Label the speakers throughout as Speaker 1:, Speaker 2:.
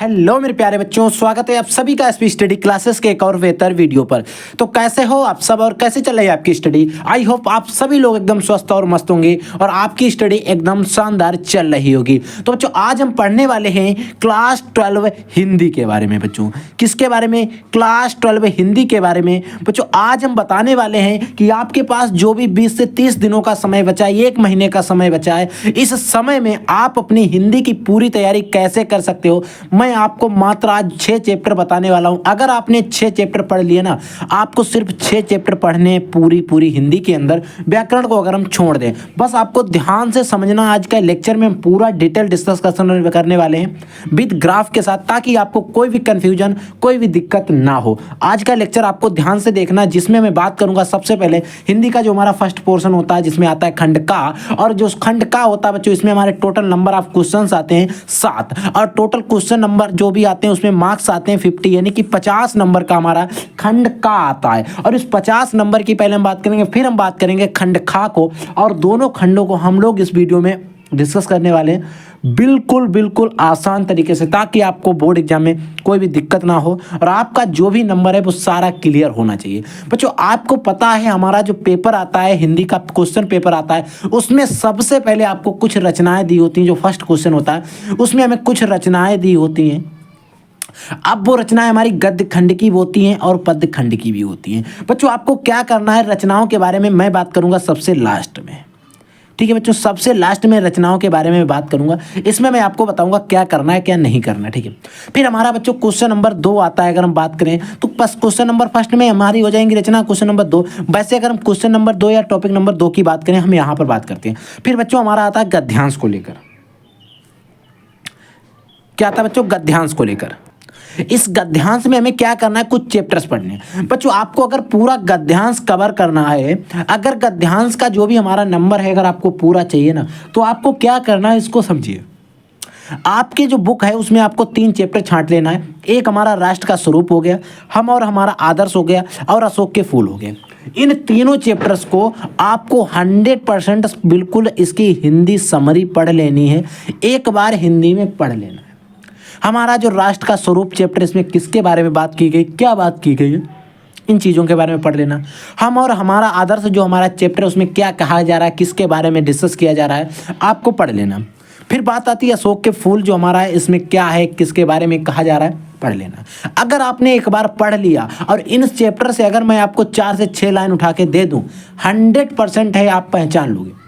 Speaker 1: Hello मेरे प्यारे बच्चों, स्वागत है आप सभी का एसपी स्टडी क्लासेस के एक और बेहतर वीडियो पर। तो कैसे हो आप सब और कैसे चल रही है आपकी स्टडी। आई होप आप सभी लोग एकदम स्वस्थ और मस्त होंगे और आपकी स्टडी एकदम शानदार चल रही होगी। तो बच्चों आज हम पढ़ने वाले हैं क्लास 12 हिंदी के बारे में। बच्चों किसके बारे में? क्लास 12 हिंदी के बारे में। बच्चों आज हम बताने वाले हैं कि आपके पास जो भी 20 से 30 दिनों का समय बचा है, 1 महीने का समय बचा है, इस समय में आप अपनी हिंदी की पूरी तैयारी कैसे कर सकते हो। मैं आपको मात्र आज 6 चैप्टर बताने वाला हूं। अगर आपने 6 चैप्टर पढ़ लिए ना, आपको सिर्फ 6 चैप्टर पढ़ने पूरी हिंदी के अंदर। व्याकरण को अगर हम छोड़ दें, बस आपको ध्यान से समझना। आज का लेक्चर में हम पूरा डिटेल डिस्कशन करने वाले हैं विद ग्राफ के साथ, ताकि आपको कोई भी कंफ्यूजन, कोई भी दिक्कत ना हो। आज का लेक्चर आपको ध्यान से देखना, जिसमें मैं बात करूंगा सबसे पहले हिंदी का जो हमारा फर्स्ट पोर्शन होता है, जिसमें आता है खंड का। और जो खंड का होता है बच्चों, इसमें हमारे टोटल नंबर ऑफ क्वेश्चंस आते हैं 7, और टोटल क्वेश्चन नंबर जो भी आते हैं उसमें मार्क्स आते हैं 50, यानी कि 50 नंबर का हमारा खंड का आता है। और इस 50 नंबर की पहले हम बात करेंगे, फिर हम बात करेंगे खंड खा को, और दोनों खंडों को हम लोग इस वीडियो में डिस्कस करने वाले हैं बिल्कुल आसान तरीके से, ताकि आपको बोर्ड एग्जाम में कोई भी दिक्कत ना हो और आपका जो भी नंबर है वो सारा क्लियर होना चाहिए। बच्चों आपको पता है हमारा जो पेपर आता है, हिंदी का क्वेश्चन पेपर आता है, उसमें सबसे पहले आपको कुछ रचनाएं दी होती हैं। जो फर्स्ट क्वेश्चन होता है उसमें हमें कुछ रचनाएं दी होती हैं। अब वो रचनाएं हमारी गद्य खंड की होती हैं और पद्य खंड की भी होती हैं। बच्चों आपको क्या करना है, रचनाओं के बारे में मैं बात करूंगा सबसे लास्ट में। ठीक है बच्चों, सबसे लास्ट में रचनाओं के बारे में बात करूंगा। इसमें मैं आपको बताऊंगा क्या करना है क्या नहीं करना है। ठीक है, फिर हमारा बच्चों क्वेश्चन नंबर 2 आता है। अगर हम बात करें तो बस क्वेश्चन नंबर फर्स्ट में हमारी हो जाएंगी रचना, क्वेश्चन नंबर 2। वैसे अगर हम क्वेश्चन नंबर 2 या टॉपिक नंबर 2 की बात करें, हम यहाँ पर बात करते हैं। फिर बच्चों हमारा आता है गद्यांश को लेकर। क्या आता है बच्चों? गद्यांश को लेकर। इस गद्यांश में हमें क्या करना है, कुछ चैप्टर्स पढ़ने हैं। बच्चों आपको अगर पूरा गद्यांश कवर करना है, अगर गद्यांश का जो भी हमारा नंबर है अगर आपको पूरा चाहिए ना, तो आपको क्या करना है इसको समझिए। आपकी जो बुक है उसमें आपको 3 चैप्टर छांट लेना है। एक हमारा राष्ट्र का स्वरूप हो गया, हम और हमारा आदर्श हो गया, और अशोक के फूल हो गए। इन तीनों चैप्टर्स को आपको 100% बिल्कुल इसकी हिंदी समरी पढ़ लेनी है, एक बार हिंदी में पढ़ लेना है। हमारा जो राष्ट्र का स्वरूप चैप्टर, इसमें किसके बारे में बात की गई, क्या बात की गई है, इन चीज़ों के बारे में पढ़ लेना। हम और हमारा आदर्श जो हमारा चैप्टर, उसमें क्या कहा जा रहा है, किसके बारे में डिस्कस किया जा रहा है, आपको पढ़ लेना। फिर बात आती है अशोक के फूल जो हमारा है, इसमें क्या है, किसके बारे में कहा जा रहा है, पढ़ लेना। अगर आपने एक बार पढ़ लिया और इन चैप्टर से अगर मैं आपको 4 से 6 लाइन उठा के दे दूँ, 100% है आप पहचान लोगे।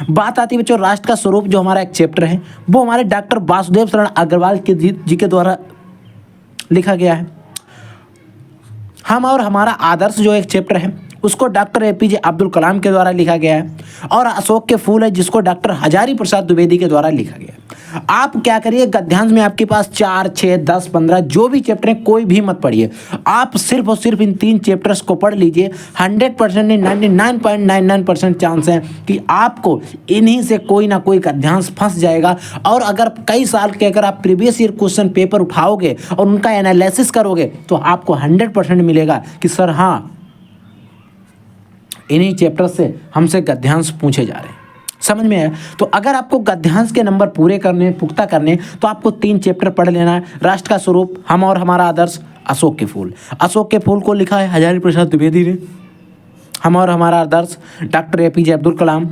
Speaker 1: बात आती है बच्चों राष्ट्र का स्वरूप जो हमारा एक चैप्टर है, वो हमारे डॉक्टर वासुदेव शरण अग्रवाल जी के द्वारा लिखा गया है। हम और हमारा आदर्श जो एक चैप्टर है, उसको डॉक्टर APJ अब्दुल कलाम के द्वारा लिखा गया है। और अशोक के फूल है, जिसको डॉक्टर हजारी प्रसाद द्विवेदी के द्वारा लिखा गया है। आप क्या करिए, गद्यांश में आपके पास 4, 6, 10, 15 जो भी चैप्टर हैं, कोई भी मत पढ़िए। आप सिर्फ और सिर्फ इन 3 चैप्टर्स को पढ़ लीजिए। 100% नहीं, 99.99% चांस है कि आपको इन्हीं से कोई ना कोई गद्यांश फंस जाएगा। और अगर कई साल के अगर आप प्रीवियस ईयर क्वेश्चन पेपर उठाओगे और उनका एनालिसिस करोगे, तो आपको 100% मिलेगा कि सर हाँ, इन्हीं चैप्टर से हमसे गद्यांश पूछे जा रहे हैं। समझ में आया? तो अगर आपको गद्यांश के नंबर पूरे करने, पुख्ता करने, तो आपको 3 चैप्टर पढ़ लेना है। राष्ट्र का स्वरूप, हम और हमारा आदर्श, अशोक के फूल। अशोक के फूल को लिखा है हजारी प्रसाद द्विवेदी ने। हम और हमारा आदर्श डॉक्टर APJ अब्दुल कलाम।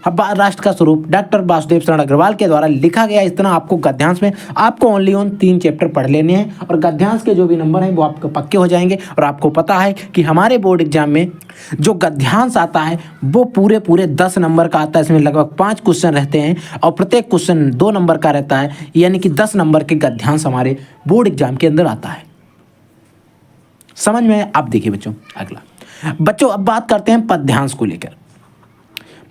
Speaker 1: राष्ट्र का स्वरूप डॉक्टर वासुदेव शरण अग्रवाल के द्वारा लिखा गया। इतना आपको गद्यांश में आपको ओनली ऑन 3 चैप्टर पढ़ लेने हैं, और गद्यांश के जो भी नंबर हैं वो आपको पक्के हो जाएंगे। और आपको पता है कि हमारे बोर्ड एग्जाम में जो गद्यांश आता है वो पूरे 10 नंबर का आता है। इसमें लगभग 5 क्वेश्चन रहते हैं और प्रत्येक क्वेश्चन 2 नंबर का रहता है, यानी कि 10 नंबर के गद्यांश हमारे बोर्ड एग्जाम के अंदर आता है। समझ में? अब देखिए बच्चों, अगला बच्चों अब बात करते हैं पद्यांश को लेकर।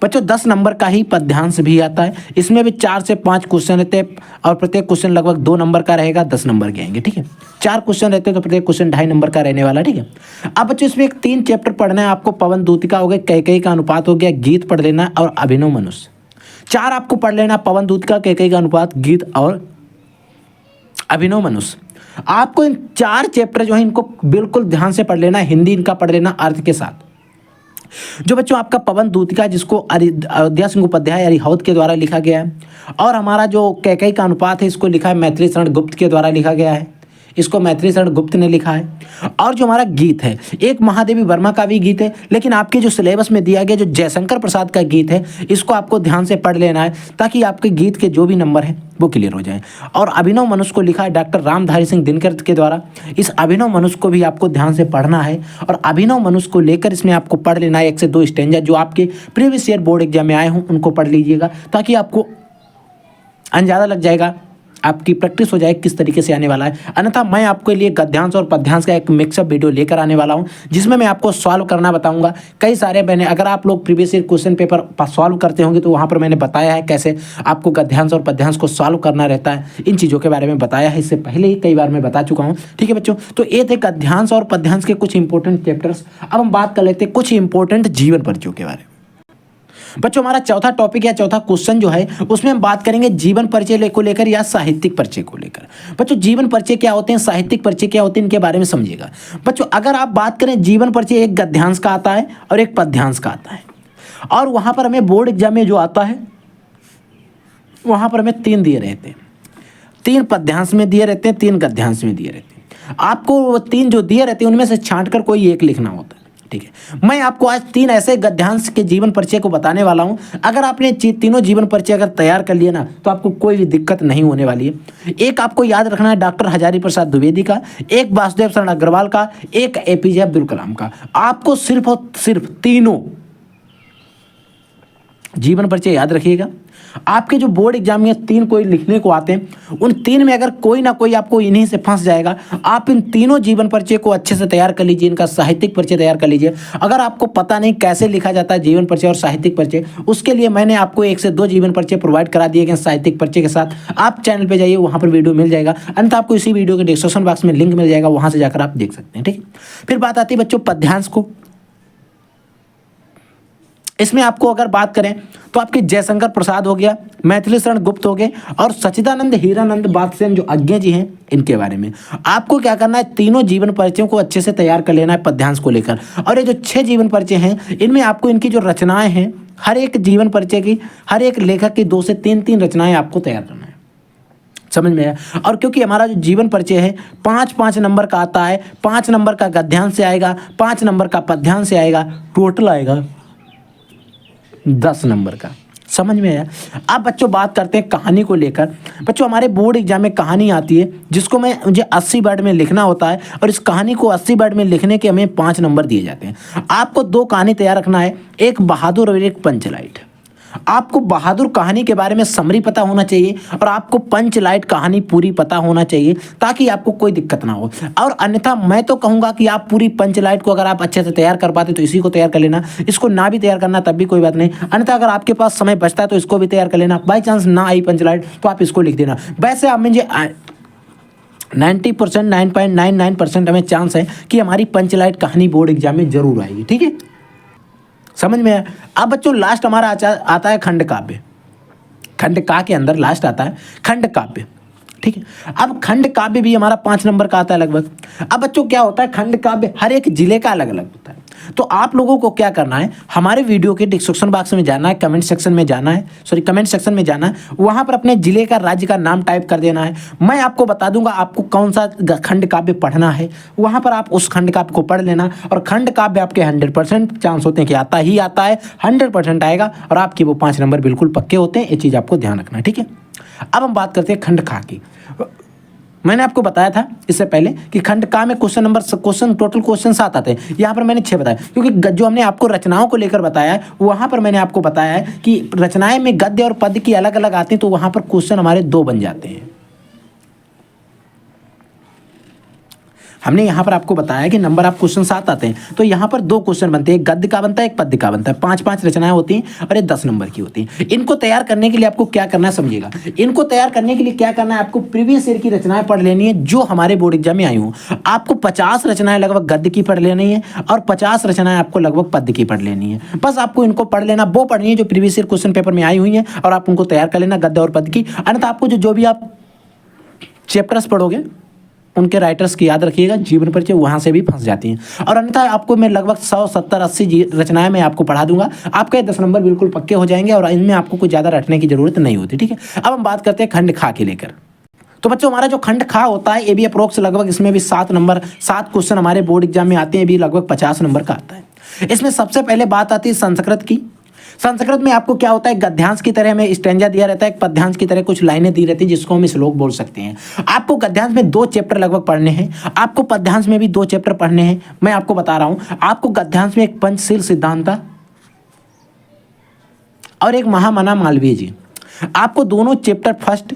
Speaker 1: बच्चों 10 नंबर का ही पद्यांश भी आता है। इसमें भी 4 से 5 क्वेश्चन रहते हैं, और प्रत्येक क्वेश्चन लगभग 2 नंबर का रहेगा, 10 नंबर के आएंगे। ठीक है, 4 क्वेश्चन रहते हैं तो प्रत्येक क्वेश्चन 2.5 नंबर का रहने वाला। ठीक है, अब बच्चों इसमें 3 चैप्टर पढ़ना है आपको। पवन दूतिका हो गया, कैकेयी का अनुपात हो गया, गीत पढ़ लेना, और अभिनव मनुष्य। 4 आपको पढ़ लेना, पवन दूतिका, कैकेयी का अनुपात, गीत और अभिनव मनुष्य। आपको इन 4 चैप्टर जो है इनको बिल्कुल ध्यान से पढ़ लेना, हिंदी इनका पढ़ लेना अर्थ के साथ। जो बच्चों आपका पवन दूतिका, जिसको अयोध्या सिंह उपाध्याय हरिहौद के द्वारा लिखा गया है, और हमारा जो कैकेयी का अनुपात है इसको लिखा है मैथिली शरण गुप्त के द्वारा लिखा गया है, इसको मैथिली शरण गुप्त ने लिखा है। और जो हमारा गीत है एक महादेवी वर्मा का भी गीत है, लेकिन आपके जो सिलेबस में दिया गया जो जयशंकर प्रसाद का गीत है इसको आपको ध्यान से पढ़ लेना है ताकि आपके गीत के जो भी नंबर हैं वो क्लियर हो जाए। और अभिनव मनुष्य को लिखा है डॉक्टर रामधारी सिंह दिनकर के द्वारा। इस अभिनव मनुष्य को भी आपको ध्यान से पढ़ना है और अभिनव मनुष्य को लेकर इसमें आपको पढ़ लेना है 1 से 2 स्टैंजा जो आपके प्रीवियस ईयर बोर्ड एग्जाम में आए हों उनको पढ़ लीजिएगा ताकि आपको अंदाजा लग जाएगा, आपकी प्रैक्टिस हो जाए किस तरीके से आने वाला है। अन्यथा मैं आपके लिए गद्यांश और पद्यांश का एक मिक्सअप वीडियो लेकर आने वाला हूं जिसमें मैं आपको सॉल्व करना बताऊंगा। कई सारे मैंने, अगर आप लोग previous year question paper solve करते होंगे तो वहां पर मैंने बताया है कैसे आपको गद्यांश और पद्यांश को सॉल्व करना रहता है। इन चीज़ों के बारे में बताया है, इससे पहले ही कई बार मैं बता चुका हूँ। ठीक है बच्चों, तो ये थे गद्यांश और पद्यांश के कुछ इंपॉर्टेंट चैप्टर्स। अब हम बात कर लेते हैं कुछ इंपॉर्टेंट जीवन परिचयों के बारे में। बच्चों हमारा चौथा टॉपिक या चौथा क्वेश्चन जो है उसमें हम बात करेंगे जीवन परिचय को लेकर या साहित्यिक परिचय को लेकर। बच्चों जीवन परिचय क्या होते हैं, साहित्यिक परिचय क्या होते हैं, इनके बारे में समझिएगा। बच्चों अगर आप बात करें जीवन परिचय एक गद्यांश का आता है और एक पद्यांश का आता है, और वहां पर हमें बोर्ड एग्जाम में जो आता है वहां पर हमें 3 दिए रहते हैं, 3 पद्यांश में दिए रहते हैं, 3 गद्यांश में दिए रहते हैं। आपको वो 3 जो दिए रहते हैं उनमें से छांट कर कोई एक लिखना होता है। ठीक है, मैं आपको आज 3 ऐसे गद्यांश के जीवन परिचय को बताने वाला हूं। अगर आपने तीनों जीवन परिचय अगर तैयार कर लिया ना तो आपको कोई भी दिक्कत नहीं होने वाली है। एक आपको याद रखना है डॉक्टर हजारी प्रसाद द्विवेदी का, एक वासुदेव शरण अग्रवाल का, एक एपीजे अब्दुल कलाम का। आपको सिर्फ और सिर्फ तीनों जीवन परिचय याद रखिएगा। आपके जो बोर्ड एग्जाम में 3 कोई लिखने को आते हैं उन 3 में अगर कोई ना कोई आपको इन्हीं से फंस जाएगा, आप इन तीनों जीवन परिचय को अच्छे से तैयार कर लीजिए, इनका साहित्यिक परिचय तैयार कर लीजिए। अगर आपको पता नहीं कैसे लिखा जाता है जीवन परिचय और साहित्यिक परिचय, उसके लिए मैंने आपको 1 से 2 जीवन परिचय प्रोवाइड करा दिए गए साहित्यिक परिचय के साथ। आप चैनल पर जाइए, वहाँ पर वीडियो मिल जाएगा, अन्यथा आपको इसी वीडियो के डिस्क्रिप्शन बॉक्स में लिंक मिल जाएगा, वहाँ से जाकर आप देख सकते हैं। ठीक है, फिर बात आती है बच्चों पद्यांश को। इसमें आपको अगर बात करें तो आपके जयशंकर प्रसाद हो गया, मैथिली शरण गुप्त हो गए और सच्चिदानंद हीरानंद बादशाह जो आज्ञा जी हैं इनके बारे में आपको क्या करना है, तीनों जीवन परिचयों को अच्छे से तैयार कर लेना है पद्यांश को लेकर। और ये जो 6 जीवन परिचय हैं इनमें आपको इनकी जो रचनाएं हैं, हर एक जीवन परिचय की, हर एक लेखक की 2 से 3 रचनाएं आपको तैयार करना है। समझ में आया। और क्योंकि हमारा जो जीवन परिचय है 5-5 नंबर का आता है, 5 नंबर का गद्यांश से आएगा, 5 नंबर का पद्यांश से आएगा, टोटल आएगा 10 नंबर का। समझ में आया। अब बच्चों बात करते हैं कहानी को लेकर। बच्चों हमारे बोर्ड एग्जाम में कहानी आती है जिसको मुझे 80 वर्ड में लिखना होता है, और इस कहानी को 80 वर्ड में लिखने के हमें 5 नंबर दिए जाते हैं। आपको 2 कहानी तैयार रखना है, एक बहादुर और एक पंचलाइट। आपको बहादुर कहानी के बारे में समरी पता होना चाहिए और आपको पंचलाइट कहानी पूरी पता होना चाहिए ताकि आपको कोई दिक्कत ना हो। और अन्यथा मैं तो कहूँगा कि आप पूरी पंचलाइट को अगर आप अच्छे से तैयार कर पाते तो इसी को तैयार कर लेना, इसको ना भी तैयार करना तब भी कोई बात नहीं। अन्यथा अगर आपके पास समय बचता है तो इसको भी तैयार कर लेना। बाई चांस ना आई पंचलाइट तो आप इसको लिख देना। वैसे आप मुझे 90%, 9.99% हमें चांस है कि हमारी पंचलाइट कहानी बोर्ड एग्जाम में जरूर आएगी। ठीक है, समझ में आया। अब बच्चों लास्ट हमारा आता है खंड काव्य। खंड का के अंदर लास्ट आता है खंड काव्य। ठीक है, अब खंड काव्य भी हमारा 5 नंबर का आता है लगभग। अब बच्चों क्या होता है, खंड काव्य हर एक जिले का अलग अलग होता है। तो आप लोगों को क्या करना है, हमारे वीडियो के डिस्क्रिप्शन बॉक्स में जाना है, कमेंट सेक्शन में जाना है, वहां पर अपने जिले का, राज्य का नाम टाइप कर देना है। मैं आपको बता दूंगा आपको कौन सा खंड काव्य पढ़ना है, वहां पर आप उस खंड काव्य को पढ़ लेना। और खंड काव्य आपके 100% चांस होते हैं कि आता ही आता है, 100% आएगा और आपके वो 5 नंबर बिल्कुल पक्के होते हैं। ये चीज़ आपको ध्यान रखना है। ठीक है, अब हम बात करते हैं खंड खा की। मैंने आपको बताया था इससे पहले कि खंड का में टोटल क्वेश्चन 7 आते हैं। यहाँ पर मैंने 6 बताया क्योंकि जो हमने आपको रचनाओं को लेकर बताया है वहाँ पर मैंने आपको बताया है कि रचनाएं में गद्य और पद्य की अलग अलग आती हैं, तो वहाँ पर क्वेश्चन हमारे 2 बन जाते हैं। हमने यहाँ पर आपको बताया कि नंबर ऑफ क्वेश्चन 7 आते हैं, तो यहाँ पर 2 क्वेश्चन बनते हैं, एक गद्य का बनता है, एक पद्य का बनता है। 5-5 रचनाएं होती हैं और ये 10 नंबर की होती हैं। इनको तैयार करने के लिए आपको क्या करना है समझिएगा। इनको तैयार करने के लिए क्या करना है, आपको प्रीवियस ईयर की रचनाएं पढ़ लेनी है जो हमारे बोर्ड एग्जाम में आई हूँ। आपको 50 रचनाएं लगभग गद्य की पढ़ लेनी है और 50 रचनाएं आपको लगभग पद्य की पढ़ लेनी है। बस आपको इनको पढ़ लेना, वो पढ़नी है जो प्रीवियस ईयर क्वेश्चन पेपर में आई हुई है, और आप उनको तैयार कर लेना गद्य और पद्य की। अन्यथा आपको जो भी आप चैप्टर्स पढ़ोगे उनके राइटर्स की याद रखिएगा, जीवन परिचय वहाँ से भी फंस जाती हैं। और अन्यथा आपको मैं लगभग 100, 70, 80 रचनाएं मैं आपको पढ़ा दूंगा, आपके 10 नंबर बिल्कुल पक्के हो जाएंगे और इनमें आपको कुछ ज़्यादा रटने की जरूरत नहीं होती। ठीक है, अब हम बात करते हैं खंड खा के लेकर। तो बच्चों हमारा जो खंड खा होता है ये भी अप्रोक्स लगभग इसमें भी 7 नंबर 7 क्वेश्चन हमारे बोर्ड एग्जाम में आते हैं, भी लगभग 50 नंबर का आता है। इसमें सबसे पहले बात आती है संस्कृत की। संस्कृत में आपको क्या होता है, गद्यांश की तरह हमें स्टैंजा दिया रहता है, एक पद्यांश की तरह कुछ लाइनें दी रहती है जिसको हम श्लोक बोल सकते हैं। आपको गद्यांश में 2 चैप्टर लगभग पढ़ने हैं, आपको पद्यांश में भी 2 चैप्टर पढ़ने हैं। मैं आपको बता रहा हूं, आपको गद्यांश में एक पंचशील सिद्धांत और एक महामना मालवीय जी, आपको दोनों चैप्टर फर्स्ट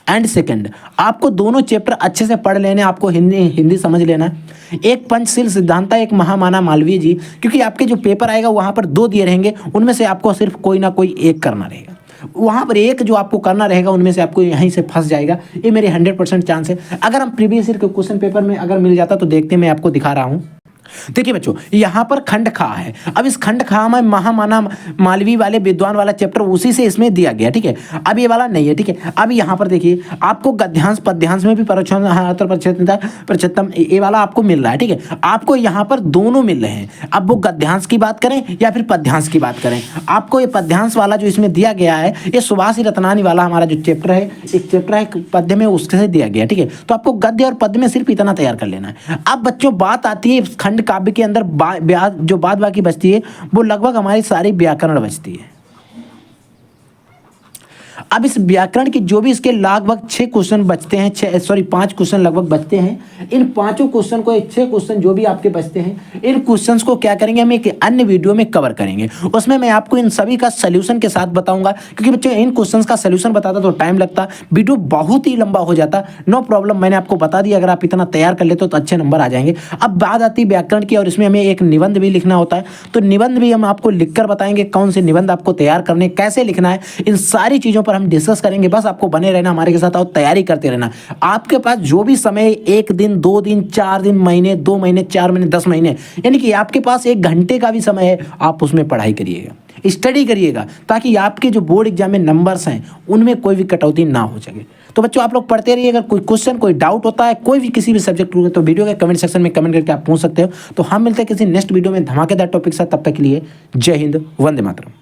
Speaker 1: एंड सेकंड आपको दोनों चैप्टर अच्छे से पढ़ लेने, आपको हिंदी समझ लेना है। एक पंचशील सिद्धांत, एक महामाना मालवीय जी, क्योंकि आपके जो पेपर आएगा वहाँ पर 2 दिए रहेंगे, उनमें से आपको सिर्फ कोई ना कोई एक करना रहेगा। वहाँ पर एक जो आपको करना रहेगा उनमें से आपको यहीं से फंस जाएगा, ये मेरे 100% चांस है। अगर हम प्रीवियस ईयर के क्वेश्चन पेपर में अगर मिल जाता तो देखते, मैं आपको दिखा रहा हूँ। देखिए बच्चों यहाँ पर खंड खा है, अब इस खंड खा में महामाना मालवी वाले विद्वान वाला चैप्टर उसी से इसमें दिया गया। ठीक है, अब ये वाला नहीं है। ठीक है, अब यहाँ पर देखिए आपको गद्यांश पद्यांश में भी प्रच्छत्तम ये वाला आपको मिल रहा है। ठीक है, आपको यहाँ पर दोनों मिल रहे हैं। अब वो गद्यांश की बात करें या फिर पद्यांश की बात करें, आपको ये पद्यांश वाला जो इसमें दिया गया है, ये सुभाषी रत्नानी वाला हमारा जो चैप्टर है, एक चैप्टर है पद्य में, उससे दिया गया। ठीक है, तो आपको गद्य और पद्य में सिर्फ इतना तैयार कर लेना है। अब बच्चों बात आती है खंड काव्य के अंदर जो बाद बाकी बचती है वो लगभग हमारी सारी व्याकरण बचती है। अब इस व्याकरण की जो भी इसके लगभग 6 क्वेश्चन बचते हैं, 5 क्वेश्चन लगभग बचते हैं। इन 5 क्वेश्चन को 6 क्वेश्चन जो भी आपके बचते हैं, इन क्वेश्चंस को क्या करेंगे, हम एक अन्य वीडियो में कवर करेंगे। उसमें मैं आपको इन सभी का सलूशन के साथ बताऊंगा, क्योंकि बच्चों इन क्वेश्चंस का सलूशन बताता तो टाइम लगता, वीडियो बहुत ही लंबा हो जाता। नो प्रॉब्लम, मैंने आपको बता दिया, अगर आप इतना तैयार कर लेते हो तो अच्छे नंबर आ जाएंगे। अब बात आती है व्याकरण की, और इसमें हमें एक निबंध भी लिखना होता है, तो निबंध भी हम आपको लिखकर बताएंगे, कौन से निबंध आपको तैयार करने, कैसे लिखना है, इन सारी चीज़ों पर हम डिस्कस करेंगे। बस आपको बने रहना हमारे के साथ और तैयारी करते रहना। आपके पास जो भी समय, 1 दिन, 2 दिन, 4 दिन, महीने, 2 महीने, 4 महीने, 10 महीने, यानी कि आपके पास 1 घंटे का भी समय है, आप उसमें पढ़ाई करिएगा, स्टडी करिएगा, ताकि आपके जो बोर्ड एग्जाम में नंबर्स हैं उनमें कोई भी कटौती ना हो सके। तो बच्चों आप लोग पढ़ते रहिए। अगर कोई क्वेश्चन, कोई डाउट होता है कोई भी किसी भी सब्जेक्ट को, तो वीडियो के कमेंट सेक्शन में कमेंट करके आप पूछ सकते हो। तो हम मिलते हैं किसी नेक्स्ट वीडियो में धमाकेदार टॉपिक के साथ, तब तक के लिए जय हिंद, वंदे मातरम।